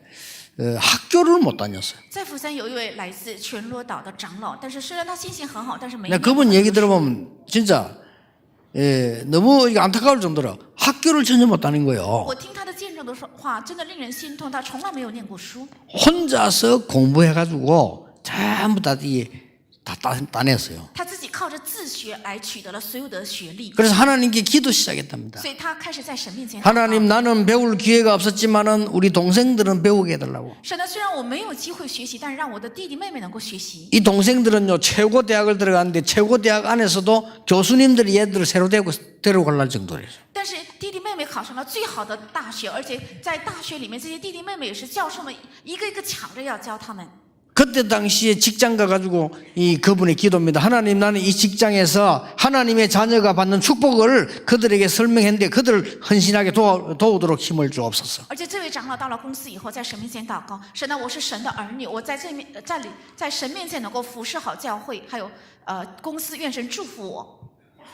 Speaker 1: 학교를 못 다녔어요.
Speaker 2: 在釜山有一位来自全罗岛的长老，但是虽然他信心很好，但是没
Speaker 1: 나
Speaker 2: 有。
Speaker 1: 그분 얘기 들어보면 진짜 너무 안타까울 정도로 학교를 전혀 못 다닌 거예요.
Speaker 2: 我听他的见证的话，真的令人心痛。他从来没有念过书，
Speaker 1: 혼자서 공부해가지고 전부 다 따냈어요.
Speaker 2: 他自己靠着自学来取得了所有的学历，
Speaker 1: 그래서 하나님께 기도 시작했답니다.
Speaker 2: 所以他开始在神面前祷
Speaker 1: 하나님
Speaker 2: 告。
Speaker 1: 나는 배울 기회가 없었지만은 우리 동생들은 배우게 해달라고.
Speaker 2: 神呢，虽然我没有机会学习，但是让我的弟弟妹妹能够学习。
Speaker 1: 이 동생들은요 최고 대학을 들어갔는데 최고 대학 안에서도 교수님들이 얘들을 새로 데려갈 정도래요.
Speaker 2: 但是弟弟妹妹考上了最好的大学，而且在大学里面，这些弟弟妹妹也是教授们一个一个抢着要教他们。
Speaker 1: 그때 당시에 직장 가가지고 이 그분의 기도입니다. 하나님 나는 이 직장에서 하나님의 자녀가 받는 축복을 그들에게 설명했는데 그들을 헌신하게 도우도록 힘을 주옵소서.
Speaker 2: 而且这位长老到了公司以后，在神面前祷告：神呢，我是神的儿女，我在在神面前能够服侍好教会，还有公司，愿神祝福我。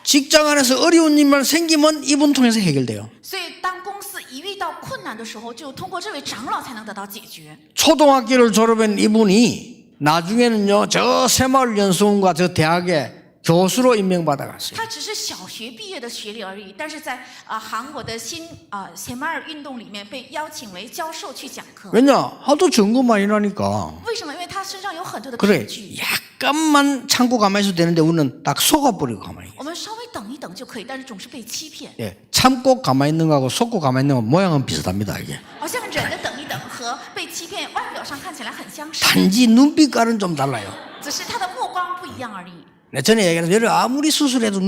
Speaker 1: 직장 안에서 어려운 일만 생기면 이분 통해서 해결돼요.
Speaker 2: 所以，当公司一遇到困难的时候，就通过这位长老才能得到解决。
Speaker 1: 초등학교를 졸업한 이분이 나중에는요 저 새마을연수원과 저 대학에 교수로 임명받아 갔어요.
Speaker 2: 他只是小学毕业的学历而已，但是在韩国的谢马尔运动里面被邀请为教授去讲课。
Speaker 1: 왜냐? 하도 전거 많이 나니까.
Speaker 2: 为什么？因为他身上有很多的
Speaker 1: 그래
Speaker 2: 凭据。
Speaker 1: 약간만 참고 가만히 있어도 되는데 우리는 딱 속아버리고 가만히 있어요.
Speaker 2: 我们稍微等一等就可以，但是总是被欺骗。
Speaker 1: 예, 참고 가만히 있는 거하고 속고 가만히 있는 거 모양은 비슷합니다 이게.
Speaker 2: 好像忍着等一等和被欺骗外表上看起来很相似，
Speaker 1: 단지 눈빛깔은 좀 달라요.
Speaker 2: 只是他的目光不一样而已。
Speaker 1: 네, 전에 얘기했는데 여러분 아무리 수술해도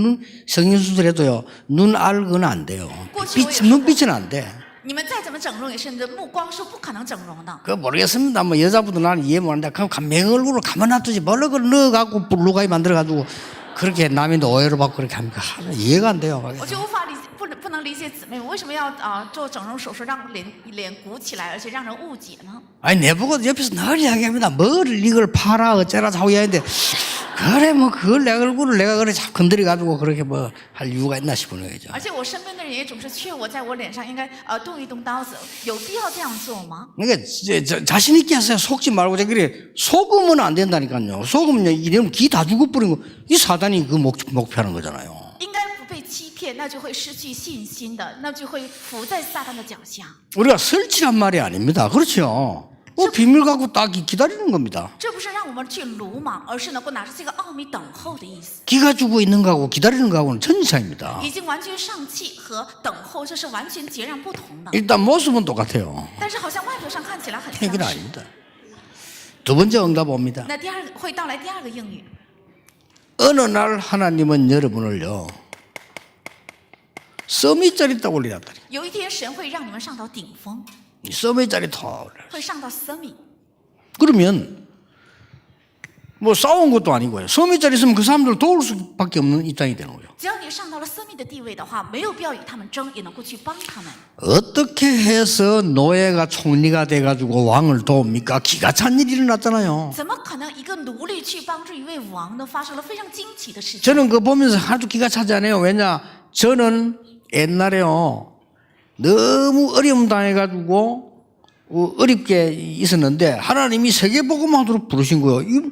Speaker 1: 성형 수술해도요 눈 알고는 안 돼요. 눈빛은 안 돼.
Speaker 2: 你们再怎么整容，也是你的目光是不可能整容的。
Speaker 1: 그 모르겠습니다. 뭐 여자분들 나는 이해 못하는데 그럼 맹 얼굴로 가만 놔두지 뭘로 그걸 넣어갖고 블루가이 만들어가지고 그렇게 남의 오해를 받고 그렇게 합니까? 이해가 안 돼요.
Speaker 2: 我就无法理解，不能理解姊妹们为什么要做整容手术，让脸鼓起来，而且让人误解呢？
Speaker 1: 아니 내보고 옆에서 늘 이야기합니다. 뭘 이걸 팔아 어쩌라 자고 이야기하는데 그래 뭐 그걸 내 얼굴을 내가 그래 자꾸 건드려가지고 그렇게 뭐 할 이유가 있나 싶은 거죠.
Speaker 2: 而且我身边的人也总是劝我，在我脸上应该动一动刀子，有必要这样做吗？
Speaker 1: 그러니까 자신 있게 하세요. 속지 말고 그래 속으면 안 된다니까요. 속으면 이러면 기 다 죽어버린 거 이 사단이 그 목표하는 거잖아요.
Speaker 2: 应该不被欺骗，那就会失去信心的，那就会伏在撒旦的脚下。
Speaker 1: 우리가 설치란 말이 아닙니다. 그렇죠? 비밀 갖고 딱 기다리는 겁니다.
Speaker 2: 这不是让我们去鲁莽，而是能够拿着这个奥秘等候的意思。
Speaker 1: 기가 죽어 있는 거하고 기다리는 거하고는 천지차입니다.
Speaker 2: 已经完全上气和等候，这是完全截然不同的。
Speaker 1: 일단 모습은 똑같아요.
Speaker 2: 但是好像外表上看起来很相
Speaker 1: 해결
Speaker 2: 似。
Speaker 1: 아닙니다. 두 번째 응답 옵니다.
Speaker 2: 那会到来第二个应允。
Speaker 1: 어느 날 하나님은 여러분을요 서밋자리 딱 올리놨다니.
Speaker 2: 有一天神会让你们上到顶峰，
Speaker 1: 서밋자리 더 올려.
Speaker 2: 会上到summit。
Speaker 1: 그러면 뭐 싸운 것도 아니고요. 서밋자리 있으면 그 사람들 도울 수밖에 없는 입장이 되는 거예요.
Speaker 2: 只要你上到了summit的地位的话，没有必要与他们争，也能够去帮他们。
Speaker 1: 어떻게 해서 노예가 총리가 돼가지고 왕을 도웁니까? 기가 찬 일이 일어났잖아요.
Speaker 2: 怎么可能一个奴隶去帮助一位王呢？发生了非常惊奇的事情。
Speaker 1: 저는 그거 보면서 하나도 기가 차지 않아요. 왜냐? 저는 옛날에요 너무 어려움 당해가지고 어렵게 있었는데 하나님이 세계복음하도록 부르신 거예요. 이거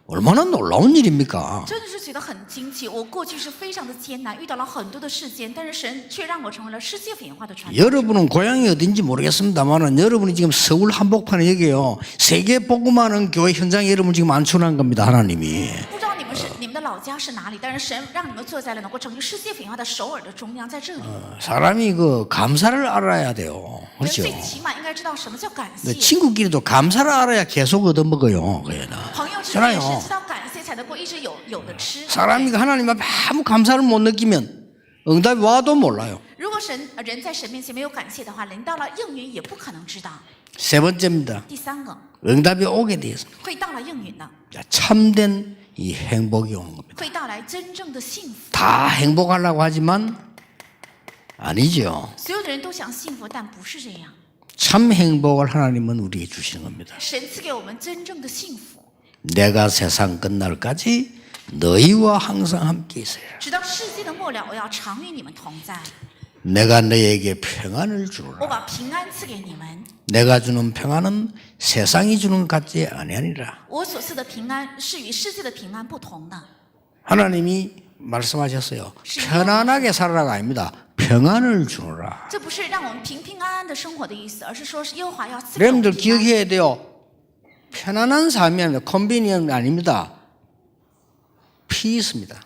Speaker 1: 얼마나 놀라운 일입니까?
Speaker 2: 真的是觉得很惊奇。我过去是非常的艰难，遇到了很多的事件，但是神却让我成为了世界演化的传道者。
Speaker 1: 여러분은 고향이 어딘지 모르겠습니다만은 여러분이 지금 서울 한복판에 여기요 세계복음하는 교회 현장에 여러분 지금 안출한 겁니다. 하나님이.
Speaker 2: 不知道你们的老家是哪里，但是神让你们坐在了能够成为世界演化的首尔的中央，在这里。
Speaker 1: 사람이 그 감사를 알아야 돼요.
Speaker 2: 人
Speaker 1: 그렇죠?
Speaker 2: 最起码应该知道什么叫感谢。
Speaker 1: 친구끼리도 감사를 알아야 계속 얻어먹어요. 그래나.
Speaker 2: 朋友之间也是
Speaker 1: 그렇잖아요.
Speaker 2: 知道感谢才能够一直有的吃。
Speaker 1: 사람이 하나님 앞에 아무 감사를 못 느끼면 응답이 와도 몰라요.
Speaker 2: 如果人在神面前没有感谢的话，临到了应允也不可能知道。
Speaker 1: 세 번째입니다.
Speaker 2: 第三个
Speaker 1: 응답이 오게 되어 있습니다.
Speaker 2: 会到了应允的，
Speaker 1: 참된 이 행복이 오는 겁니다.
Speaker 2: 会到来真正的幸福。
Speaker 1: 다 행복하려고 하지만 아니죠.
Speaker 2: 所有的人都想幸福，但不是这样。
Speaker 1: 참 행복을 하나님은 우리에게 주시는 겁니다.
Speaker 2: 神赐给我们真正的幸福，
Speaker 1: 내가 세상 끝날까지 너희와 항상 함께 있어요.
Speaker 2: 直到世界的末了，我要常与你们同在。
Speaker 1: 내가 너희에게 평안을
Speaker 2: 我
Speaker 1: 주노라.
Speaker 2: 把平安赐给你们。
Speaker 1: 내가 주는 평안은 세상이 주는 것 같지 아니하니라.
Speaker 2: 我所赐的平安是与世界的平安不同的。
Speaker 1: 하나님이 말씀하셨어요. 편안하게 살아라가 아닙니다. 평안을 주노라.
Speaker 2: 这不是让我们平平安安的生活的意思，而是说是耶和华要赐给我们
Speaker 1: 여러분들
Speaker 2: 平安。
Speaker 1: 기억해야 돼요. 편안한 삶이 아니라 컨비니언 아닙니다. 피스입니다.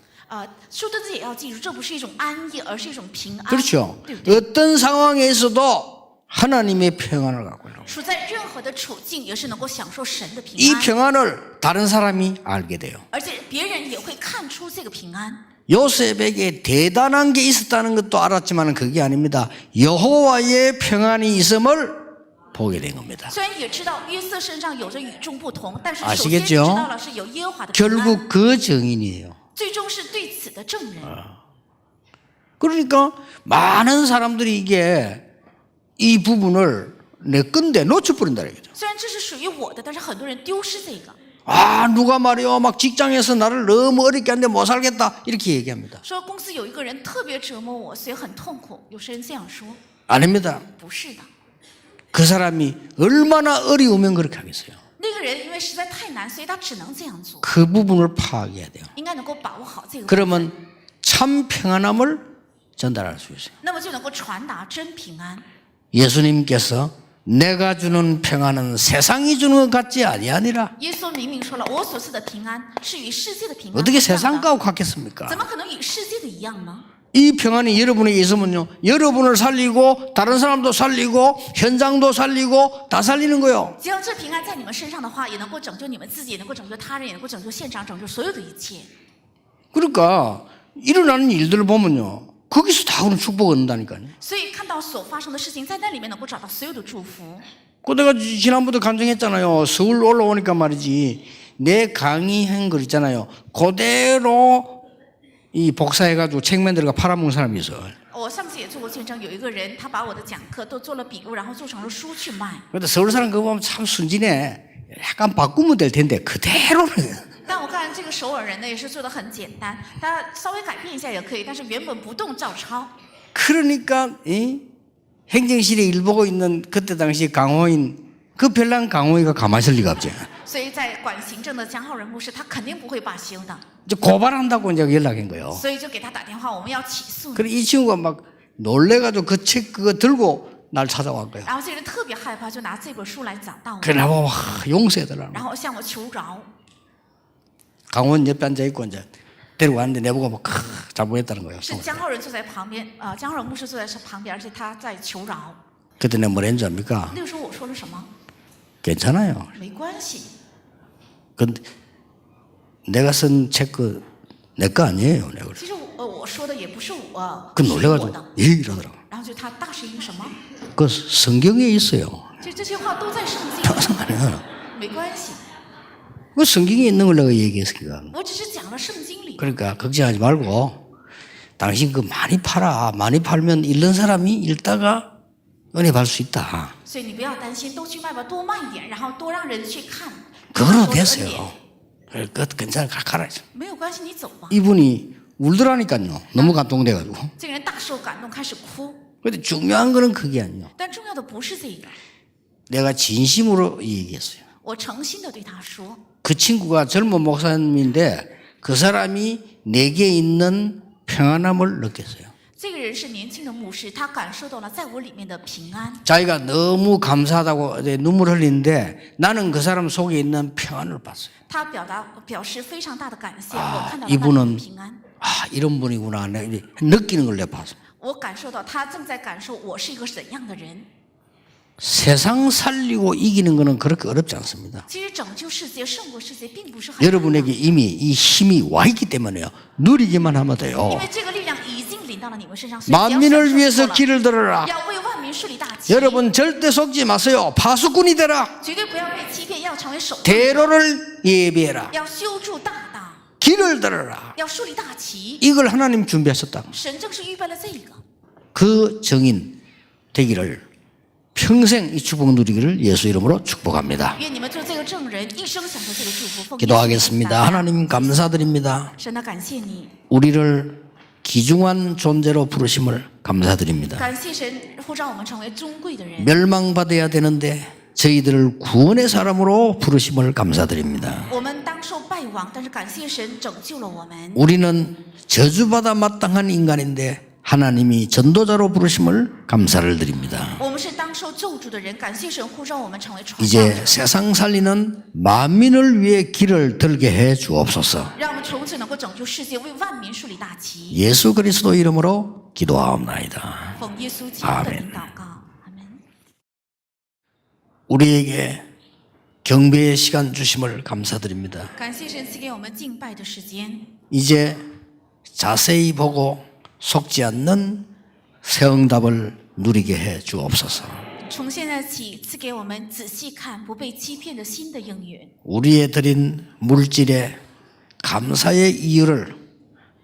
Speaker 2: 书的字也要记住，这不是一种安逸，而是一种平安。
Speaker 1: 그렇죠.
Speaker 2: 对不对？
Speaker 1: 어떤 상황에 있어도 하나님의 평안을 갖고 있는 거예요.
Speaker 2: 处在任何的处境，也是能够享受神的平
Speaker 1: 이
Speaker 2: 安，
Speaker 1: 평안을 다른 사람이 알게 돼요.
Speaker 2: 而且别人也会看出这个平安。
Speaker 1: 요셉에게 대단한 게 있었다는 것도 알았지만 그게 아닙니다. 여호와의 평안이 있음을 보게 된 겁니다.
Speaker 2: 虽然也知道约瑟身上有着与众不同，但是
Speaker 1: 아시겠죠
Speaker 2: 首先知道了是有耶和华的平安，
Speaker 1: 결국 그 증인이에요.
Speaker 2: 最终是对此的证人。
Speaker 1: 그러니까 많은 사람들이 이게 이 부분을 내 건데 놓쳐버린다 이거죠.
Speaker 2: 虽然这是属于我的，但是很多人丢失这个，
Speaker 1: 아 누가 말이요 막 직장에서 나를 너무 어렵게 하는데 못 살겠다 이렇게 얘기합니다.
Speaker 2: 说公司有一个人特别折磨我，所以很痛苦。有些人这样说，
Speaker 1: 아닙니다.
Speaker 2: 不是的，
Speaker 1: 그 사람이 얼마나 어려우면 그렇게 하겠어요.
Speaker 2: 那个人因为实在太难，所以他只能这样做，
Speaker 1: 그 부분을 파악해야 돼요.
Speaker 2: 应该能够把握好这个部分，
Speaker 1: 그러면 참 평안함을 전달할 수 있어요.
Speaker 2: 那么就能够传达真平安。
Speaker 1: 예수님께서 내가 주는 평안은 세상이 주는 것 같지 아니하니라.
Speaker 2: 耶稣明明说了，我所赐的平安是与世界的平安
Speaker 1: 어떻게
Speaker 2: 不一样的，
Speaker 1: 세상과 같겠습니까?
Speaker 2: 怎么可能与世界的一样呢？
Speaker 1: 이 평안이 여러분에게 있으면요, 여러분을 살리고 다른 사람도 살리고 현장도 살리고 다 살리는 거예요.
Speaker 2: 只要这平安在你们身上的话，也能够拯救你们自己，也能够拯救他人，也能够拯救现场，拯救所有的一切。
Speaker 1: 그러니까 일어나는 일들을 보면요, 거기서 다 그런 축복을 얻는다니까요.
Speaker 2: 所以看到所发生的事情，在那里面能够找到所有的祝福。
Speaker 1: 그 내가 지난번도 간증했잖아요. 서울 올라오니까 말이지 내 강의한 거 있잖아요. 그대로 이 복사해가지고 책 만들어가 팔아먹는 사람이 있어.
Speaker 2: 我上次也做过见证，有一个人他把我的讲课都做了笔录，然后做成了书去卖。
Speaker 1: 근데 서울 사람 그거 보면 참 순진해. 약간 바꾸면 될 텐데 그대로는.
Speaker 2: 但我看这个首尔人呢，也是做的很简单，他稍微改变一下也可以，但是原本不动照抄。
Speaker 1: 그러니까 이 행정실에 일 보고 있는 그때 당시 강호인 그 별난 강호이가 가만히 있을 리가 없지.
Speaker 2: 所以在管行政的江浩仁牧师，他肯定不会罢休的，
Speaker 1: 이제 고발한다고 이제 연락한 거예요.
Speaker 2: 所以就给他打电话，我们要起诉你。
Speaker 1: 그래 이 친구가 막 놀래가지고 그 책 그거 들고 날 찾아온 거야.
Speaker 2: 然后这个人特别害怕，就拿这本书来找到我，
Speaker 1: 그래 나보고 용서해달라고.
Speaker 2: 然后向我求饶。
Speaker 1: 강원 옆에 앉아 있고 이제 데리고 왔는데 내보고 막 잘못했다는 거예요.
Speaker 2: 是江浩仁坐在旁边，江浩仁牧师坐在旁边，而且他在求饶。
Speaker 1: 그때 내가 뭐라 했는지 압니까?
Speaker 2: 那个时候我说了什么？
Speaker 1: 괜찮아요.
Speaker 2: 没关系，
Speaker 1: 근데 내가 쓴 책 그 내 거 아니에요. 내가 그래.
Speaker 2: 其实我说的也不是我，
Speaker 1: 그
Speaker 2: 是我
Speaker 1: 놀래가지고
Speaker 2: 的。
Speaker 1: 예 이러더라고.
Speaker 2: 然后就他大声音什么？
Speaker 1: 그 성경에 있어요.
Speaker 2: 其实这些话都在圣经里，
Speaker 1: 아니야.
Speaker 2: 没关系，
Speaker 1: 그 성경에 있는 걸 내가 얘기했으니까.
Speaker 2: 我只是讲了圣经里。
Speaker 1: 그러니까 걱정하지 말고 당신 그 많이 팔아. 많이 팔면 잃는 사람이 읽다가 은혜 받을 수 있다.
Speaker 2: 所以你不要担心，都去卖吧，多卖一点，然后多让人去看。
Speaker 1: 그거는
Speaker 2: 多得恩典
Speaker 1: 됐어요. 그래, 그것 괜찮아. 가라.
Speaker 2: 没有关系，你走吧。
Speaker 1: 이분이 울더라니까요. 너무 감동돼가지고.
Speaker 2: 这个人大受感动，开始哭。
Speaker 1: 근데 중요한 거는 그게 아니에요.
Speaker 2: 但重要的不是这个，
Speaker 1: 내가 진심으로 얘기했어요.
Speaker 2: 我诚心的对他说，
Speaker 1: 그 친구가 젊은 목사님인데 그 사람이 내게 있는 평안함을 느꼈어요.
Speaker 2: 这个人是年轻的牧师，他感受到了在我里面的平安。
Speaker 1: 자기가 너무 감사하다고 눈물 흘리는데 나는 그 사람 속에 있는 평안을 봤어요.
Speaker 2: 他表示非常大的感谢，我看到了那里
Speaker 1: 이분은
Speaker 2: 的平安。
Speaker 1: 아 이런 분이구나. 내가 이제 느끼는 걸 내가 봤어요.
Speaker 2: 我感受到他正在感受我是一个怎样的人。
Speaker 1: 세상 살리고 이기는 거는 그렇게 어렵지 않습니다.
Speaker 2: 其实拯救世界、胜过世界，并不是很难的，
Speaker 1: 여러분에게 이미 이 힘이 와 있기 때문에요. 누리기만 하면
Speaker 2: 因
Speaker 1: 돼요.
Speaker 2: 为这个力量已经临到了你们身上，所以只要
Speaker 1: 만민을
Speaker 2: 享受
Speaker 1: 위해서
Speaker 2: 就够了
Speaker 1: 길을 들어라.
Speaker 2: 要为万民树立大旗。
Speaker 1: 여러분 절대 속지 마세요. 파수꾼이 되라.
Speaker 2: 绝对不要被欺骗，要成为守望者，
Speaker 1: 대로를 예비해라.
Speaker 2: 要修筑大道，
Speaker 1: 길을 들어라.
Speaker 2: 要树立大旗。
Speaker 1: 이걸 하나님 준비하셨다.
Speaker 2: 神正是预备了这个，
Speaker 1: 그 정인 되기를 평생 이 축복 누리기를 예수 이름으로 축복합니다.
Speaker 2: 愿你们做这个证人，一生享受这个祝福。奉耶稣
Speaker 1: 기도하겠습니다.
Speaker 2: 的名
Speaker 1: 하나님 감사드립니다.
Speaker 2: 神的感谢你，
Speaker 1: 우리를 귀중한 존재로 부르심을 감사드립니다.
Speaker 2: 感谢神呼召我们成为尊贵的人。
Speaker 1: 멸망받아야 되는데 저희들을 구원의 사람으로 부르심을 감사드립니다.
Speaker 2: 我们当受败亡，但是感谢神拯救了我们。
Speaker 1: 우리는 저주받아 마땅한 인간인데 하나님이 전도자로 부르심을 감사를 드립니다.
Speaker 2: 我们是当受救助的人，感谢神呼召我们成为传道
Speaker 1: 이제
Speaker 2: 者，
Speaker 1: 세상 살리는 만민을 위해 길을 들게 해 주옵소서.
Speaker 2: 让我们从此能够拯救世界，为万民树立大旗。
Speaker 1: 예수 그리스도 이름으로 기도하옵나이다.
Speaker 2: 奉耶稣基督的名祷告，阿门。
Speaker 1: 우리에게 경배의 시간 주심을 감사드립니다.
Speaker 2: 感谢神赐给我们敬拜的时间。
Speaker 1: 이제 자세히 보고 속지 않는 새 응답을 누리게 해 주옵소서.
Speaker 2: 从现在起，赐给我们仔细看、不被欺骗的新的应允。
Speaker 1: 우리의 드린 물질에 감사의 이유를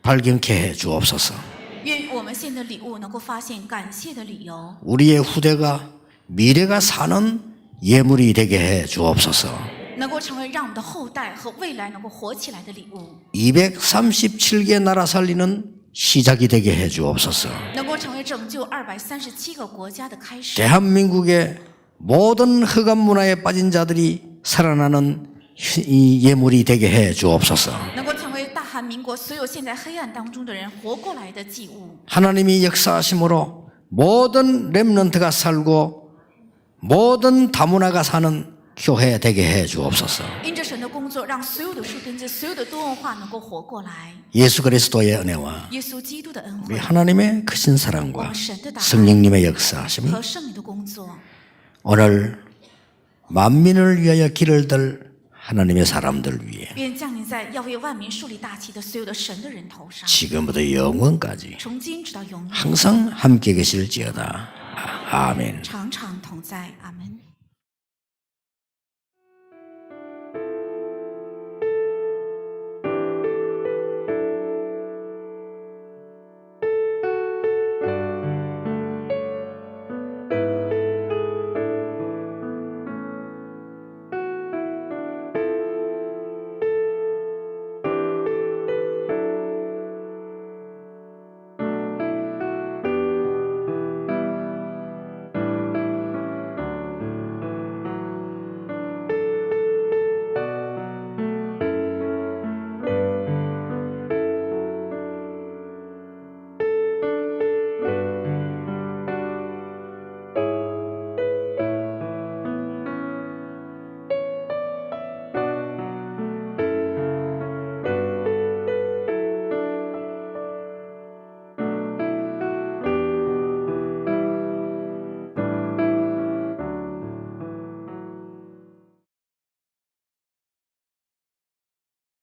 Speaker 1: 발견케 해 주옵소서.
Speaker 2: 愿我们献的礼物能够发现感谢的理由，
Speaker 1: 우리의 후대가 미래가 사는 예물이 되게 해 주옵소서.
Speaker 2: 能够成为让我们的后代和未来能够活起来的礼物，
Speaker 1: 237개 나라 살리는 시작이 되게 해 주옵소서.
Speaker 2: 能够成为拯救237个国家的开始，
Speaker 1: 대한민국의 모든 흑암 문화에 빠진 자들이 살아나는 이 예물이 되게 해 주옵소서.
Speaker 2: 能够成为大韩民国所有现在黑暗当中的人活过来的祭物。
Speaker 1: 하나님이 역사하심으로 모든 렘넌트가 살고 모든 다문화가 사는 교회 되게 해 주옵소서.
Speaker 2: 因着神的工作，让所有的树根子、所有的多文化能够活过来。
Speaker 1: 예수 그리스도의 은혜와
Speaker 2: 耶稣基督的恩
Speaker 1: 우리
Speaker 2: 惠
Speaker 1: 하나님의 크신 사랑과
Speaker 2: 我们神的大爱
Speaker 1: 성령님의 역사하심이
Speaker 2: 和圣灵的工作，
Speaker 1: 오늘 만민을 위하여 길을 들 하나님의 사람들 위해
Speaker 2: 愿降临在要为万民树立大旗的所有的神的人头上，
Speaker 1: 지금부터 영원까지
Speaker 2: 从今直到永远，
Speaker 1: 항상 함께 계실지어다. 아멘.
Speaker 2: 常常同在。阿门。